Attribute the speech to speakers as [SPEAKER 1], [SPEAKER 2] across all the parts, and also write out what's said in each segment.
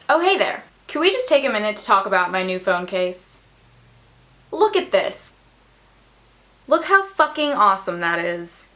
[SPEAKER 1] Oh hey there! Can we just take a minute to talk about my new phone case? Look at this! Look how fucking awesome that is.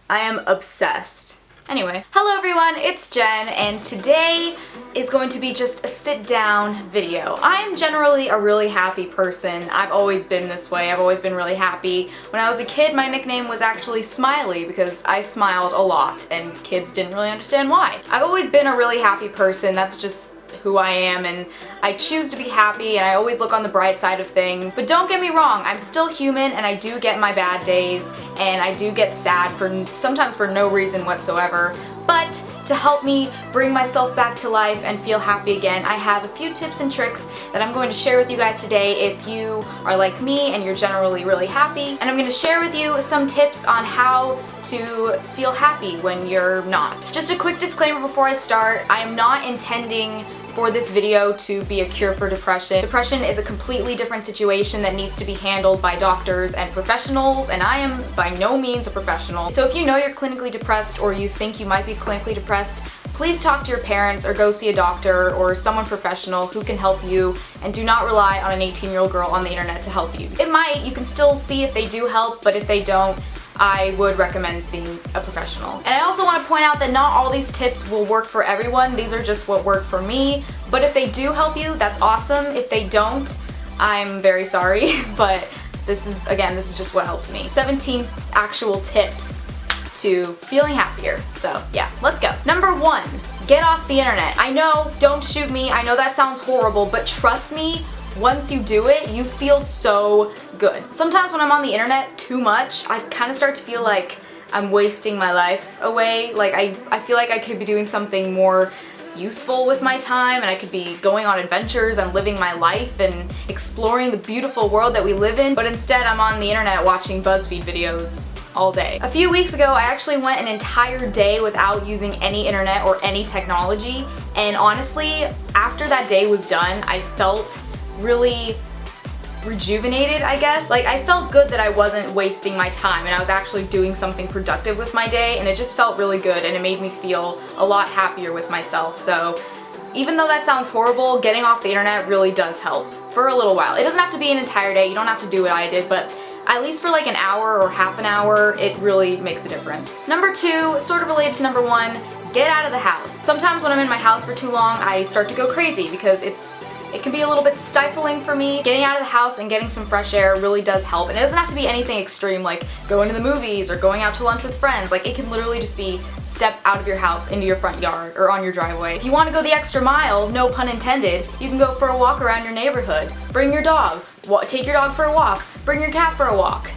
[SPEAKER 1] I am obsessed. Anyway, hello everyone, it's Jen, and today is going to be just a sit-down video. I am generally a really happy person. I've always been this way. I've always been really happy. When I was a kid, my nickname was actually Smiley because I smiled a lot and kids didn't really understand why. I've always been a really happy person. That's just who I am, and I choose to be happy, and I always look on the bright side of things. But don't get me wrong, I'm still human, and I do get my bad days, and I do get sad sometimes for no reason whatsoever. But to help me bring myself back to life and feel happy again, I have a few tips and tricks that I'm going to share with you guys today if you are like me and you're generally really happy. And I'm going to share with you some tips on how to feel happy when you're not. Just a quick disclaimer before I start, I am not intending for this video to be a cure for depression. Depression is a completely different situation that needs to be handled by doctors and professionals, and I am by no means a professional. So if you know you're clinically depressed or you think you might be clinically depressed, please talk to your parents or go see a doctor or someone professional who can help you, and do not rely on an 18-year-old girl on the internet to help you. It might, you can still see if they do help, but if they don't, I would recommend seeing a professional. And I also want to point out that not all these tips will work for everyone. These are just what worked for me. But if they do help you, that's awesome. If they don't, I'm very sorry. But this is just what helps me. 17 actual tips to feeling happier. So yeah, let's go. Number 1, get off the internet. I know, don't shoot me. I know that sounds horrible, but trust me, once you do it, you feel so good. Sometimes when I'm on the internet too much, I kind of start to feel like I'm wasting my life away. Like I feel like I could be doing something more useful with my time, and I could be going on adventures and living my life and exploring the beautiful world that we live in, but instead I'm on the internet watching BuzzFeed videos all day. A few weeks ago, I actually went an entire day without using any internet or any technology, and honestly, after that day was done, I felt really rejuvenated, I guess. Like, I felt good that I wasn't wasting my time and I was actually doing something productive with my day, and it just felt really good, and it made me feel a lot happier with myself. So even though that sounds horrible, getting off the internet really does help for a little while. It doesn't have to be an entire day, you don't have to do what I did, but at least for like an hour or half an hour, it really makes a difference. Number 2, sort of related to number 1, get out of the house. Sometimes when I'm in my house for too long, I start to go crazy because it can be a little bit stifling for me. Getting out of the house and getting some fresh air really does help, and it doesn't have to be anything extreme like going to the movies or going out to lunch with friends. Like, it can literally just be step out of your house into your front yard or on your driveway. If you want to go the extra mile, no pun intended, you can go for a walk around your neighborhood. Bring your dog. Take your dog for a walk. Bring your cat for a walk.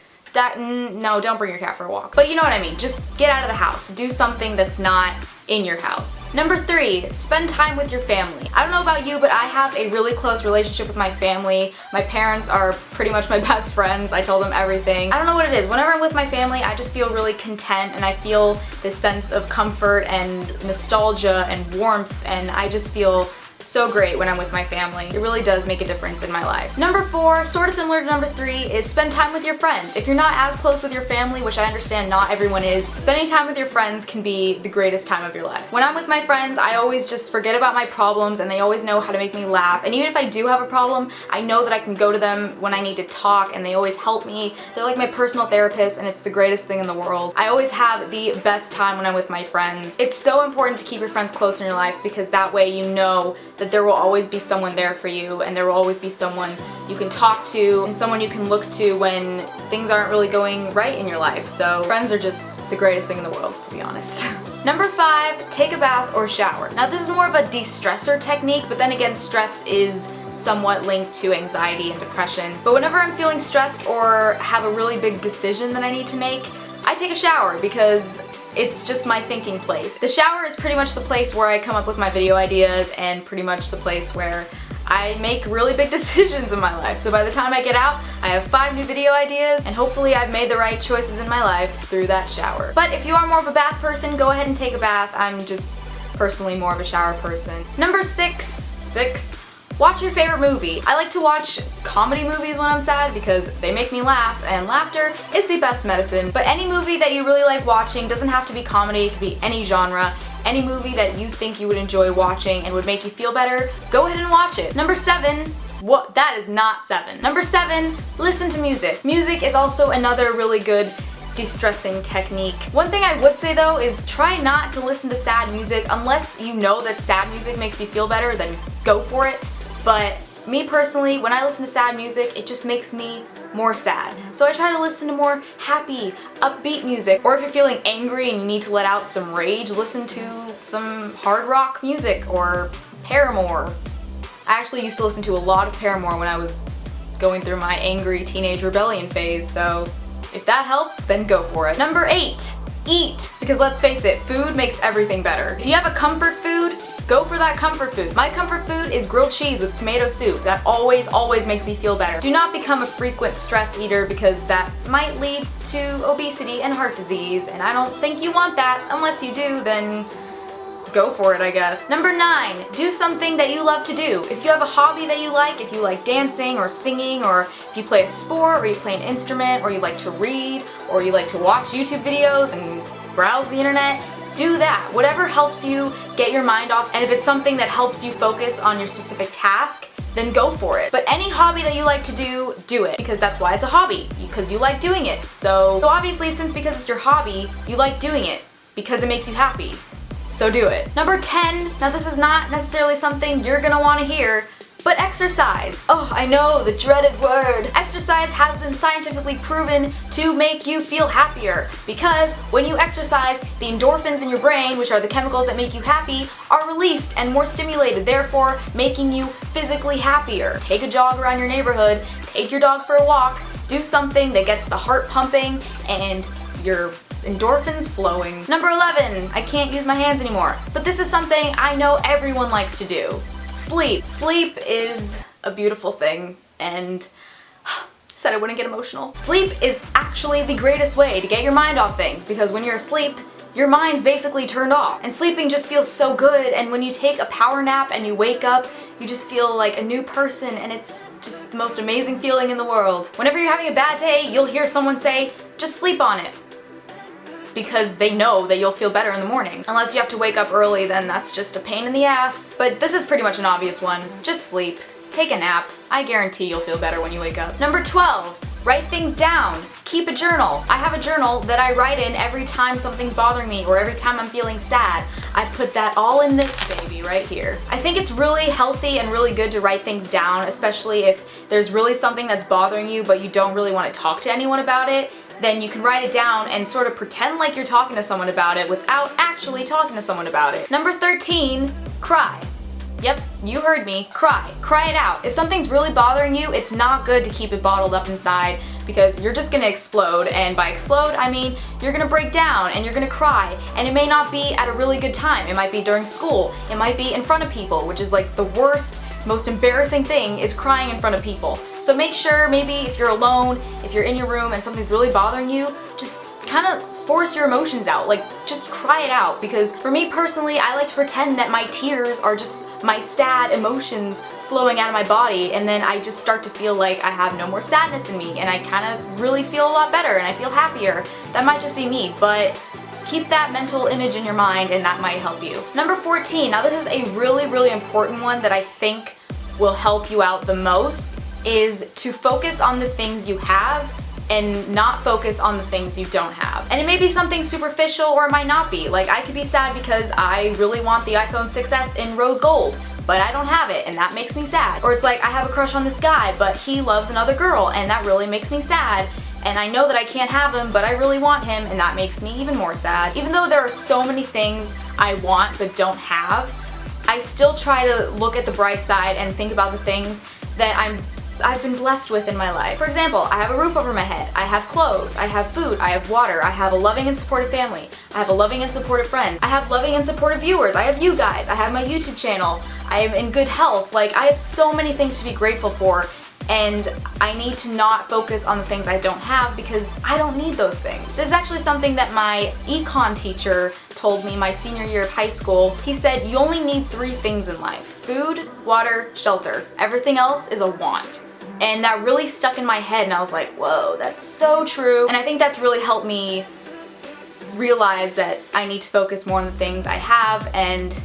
[SPEAKER 1] No, don't bring your cat for a walk. But you know what I mean. Just get out of the house. Do something that's not in your house. Number 3, spend time with your family. I don't know about you, but I have a really close relationship with my family. My parents are pretty much my best friends. I tell them everything. I don't know what it is. Whenever I'm with my family, I just feel really content, and I feel this sense of comfort and nostalgia and warmth, and I just feel so great when I'm with my family. It really does make a difference in my life. Number 4, sort of similar to number 3, is spend time with your friends. If you're not as close with your family, which I understand not everyone is, spending time with your friends can be the greatest time of your life. When I'm with my friends, I always just forget about my problems, and they always know how to make me laugh. And even if I do have a problem, I know that I can go to them when I need to talk, and they always help me. They're like my personal therapist, and it's the greatest thing in the world. I always have the best time when I'm with my friends. It's so important to keep your friends close in your life, because that way you know that there will always be someone there for you, and there will always be someone you can talk to and someone you can look to when things aren't really going right in your life. So friends are just the greatest thing in the world, to be honest. Number 5, take a bath or shower. Now, this is more of a de-stressor technique, but then again, stress is somewhat linked to anxiety and depression. But whenever I'm feeling stressed or have a really big decision that I need to make, I take a shower because it's just my thinking place. The shower is pretty much the place where I come up with my video ideas, and pretty much the place where I make really big decisions in my life. So by the time I get out, I have 5 new video ideas, and hopefully I've made the right choices in my life through that shower. But if you are more of a bath person, go ahead and take a bath. I'm just personally more of a shower person. Number 6, Watch your favorite movie. I like to watch comedy movies when I'm sad because they make me laugh, and laughter is the best medicine. But any movie that you really like watching doesn't have to be comedy, it could be any genre. any movie that you think you would enjoy watching and would make you feel better, go ahead and watch it. Number 7, what? That is not 7. Number 7, listen to music. Music is also another really good de-stressing technique. One thing I would say though is try not to listen to sad music unless you know that sad music makes you feel better, then go for it. But me personally, when I listen to sad music, it just makes me more sad. So I try to listen to more happy, upbeat music. Or if you're feeling angry and you need to let out some rage, listen to some hard rock music or Paramore. I actually used to listen to a lot of Paramore when I was going through my angry teenage rebellion phase, so if that helps, then go for it. Number 8, eat. Because let's face it, food makes everything better. If you have a comfort food, go for that comfort food. My comfort food is grilled cheese with tomato soup. That always makes me feel better. Do not become a frequent stress eater because that might lead to obesity and heart disease, and I don't think you want that. Unless you do, then go for it, I guess. Number 9, do something that you love to do. If you have a hobby that you like, if you like dancing or singing, or if you play a sport, or you play an instrument, or you like to read, or you like to watch YouTube videos and browse the internet, do that. Whatever helps you get your mind off, and if it's something that helps you focus on your specific task, then go for it. But any hobby that you like to do it, because that's why it's a hobby, because you like doing it. So obviously, because it's your hobby, you like doing it, because it makes you happy. So do it. Number 10, now this is not necessarily something you're gonna wanna hear, but exercise. Oh, I know, the dreaded word. Exercise has been scientifically proven to make you feel happier because when you exercise, the endorphins in your brain, which are the chemicals that make you happy, are released and more stimulated, therefore making you physically happier. Take a jog around your neighborhood, take your dog for a walk, do something that gets the heart pumping and your endorphins flowing. Number 11, I can't use my hands anymore, but this is something I know everyone likes to do. Sleep. Sleep is a beautiful thing, and said I wouldn't get emotional. Sleep is actually the greatest way to get your mind off things, because when you're asleep, your mind's basically turned off. And sleeping just feels so good, and when you take a power nap and you wake up, you just feel like a new person, and it's just the most amazing feeling in the world. Whenever you're having a bad day, you'll hear someone say, just sleep on it. Because they know that you'll feel better in the morning. Unless you have to wake up early, then that's just a pain in the ass. But this is pretty much an obvious one. Just sleep. Take a nap. I guarantee you'll feel better when you wake up. Number 12, write things down. Keep a journal. I have a journal that I write in every time something's bothering me or every time I'm feeling sad. I put that all in this baby right here. I think it's really healthy and really good to write things down, especially if there's really something that's bothering you but you don't really want to talk to anyone about it. Then you can write it down and sort of pretend like you're talking to someone about it without actually talking to someone about it. Number 13, cry. Yep, you heard me. Cry. Cry it out. If something's really bothering you, it's not good to keep it bottled up inside because you're just gonna explode, and by explode, I mean you're gonna break down and you're gonna cry, and it may not be at a really good time. It might be during school. It might be in front of people, which is like the worst, most embarrassing thing is crying in front of people. So make sure maybe if you're alone, if you're in your room and something's really bothering you, just kind of force your emotions out, like just cry it out, because for me personally, I like to pretend that my tears are just my sad emotions flowing out of my body, and then I just start to feel like I have no more sadness in me and I kind of really feel a lot better and I feel happier. That might just be me, but keep that mental image in your mind and that might help you. Number 14, now this is a really important one that I think will help you out the most, is to focus on the things you have and not focus on the things you don't have. And it may be something superficial or it might not be. Like I could be sad because I really want the iPhone 6s in rose gold, but I don't have it and that makes me sad. Or it's like I have a crush on this guy but he loves another girl and that really makes me sad. And I know that I can't have him, but I really want him, and that makes me even more sad. Even though there are so many things I want but don't have, I still try to look at the bright side and think about the things that I've been blessed with in my life. For example, I have a roof over my head, I have clothes, I have food, I have water, I have a loving and supportive family, I have a loving and supportive friend, I have loving and supportive viewers, I have you guys, I have my YouTube channel, I am in good health. Like I have so many things to be grateful for, and I need to not focus on the things I don't have because I don't need those things. This is actually something that my econ teacher told me my senior year of high school. He said you only need 3 things in life: food, water, shelter. Everything else is a want. And that really stuck in my head and I was like, whoa, that's so true. And I think that's really helped me realize that I need to focus more on the things I have and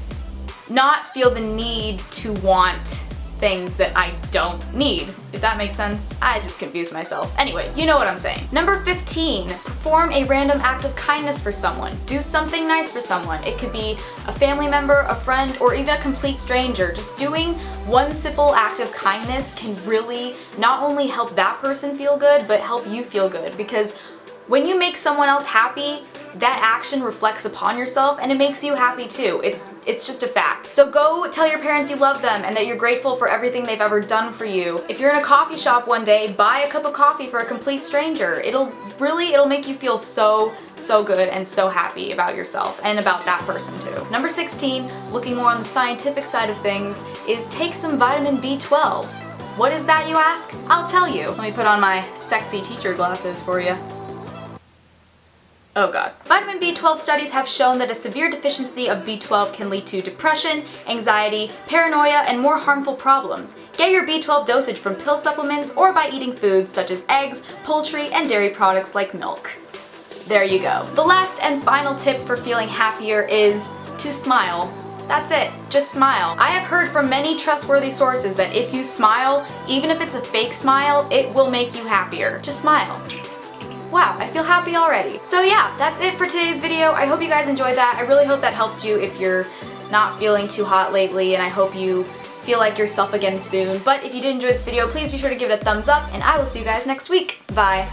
[SPEAKER 1] not feel the need to want things that I don't need. If that makes sense, I just confused myself. Anyway, you know what I'm saying. Number 15, perform a random act of kindness for someone. Do something nice for someone. It could be a family member, a friend, or even a complete stranger. Just doing one simple act of kindness can really not only help that person feel good, but help you feel good, because when you make someone else happy, that action reflects upon yourself and it makes you happy too. It's just a fact. So go tell your parents you love them and that you're grateful for everything they've ever done for you. If you're in a coffee shop one day, buy a cup of coffee for a complete stranger. It'll make you feel so good and so happy about yourself and about that person too. Number 16, looking more on the scientific side of things, is take some vitamin B12. What is that, you ask? I'll tell you. Let me put on my sexy teacher glasses for you. Oh god. Vitamin B12 studies have shown that a severe deficiency of B12 can lead to depression, anxiety, paranoia, and more harmful problems. Get your B12 dosage from pill supplements or by eating foods such as eggs, poultry, and dairy products like milk. There you go. The last and final tip for feeling happier is to smile. That's it. Just smile. I have heard from many trustworthy sources that if you smile, even if it's a fake smile, it will make you happier. Just smile. Wow, I feel happy already. So yeah, that's it for today's video. I hope you guys enjoyed that. I really hope that helped you if you're not feeling too hot lately, and I hope you feel like yourself again soon. But if you did enjoy this video, please be sure to give it a thumbs up, and I will see you guys next week. Bye.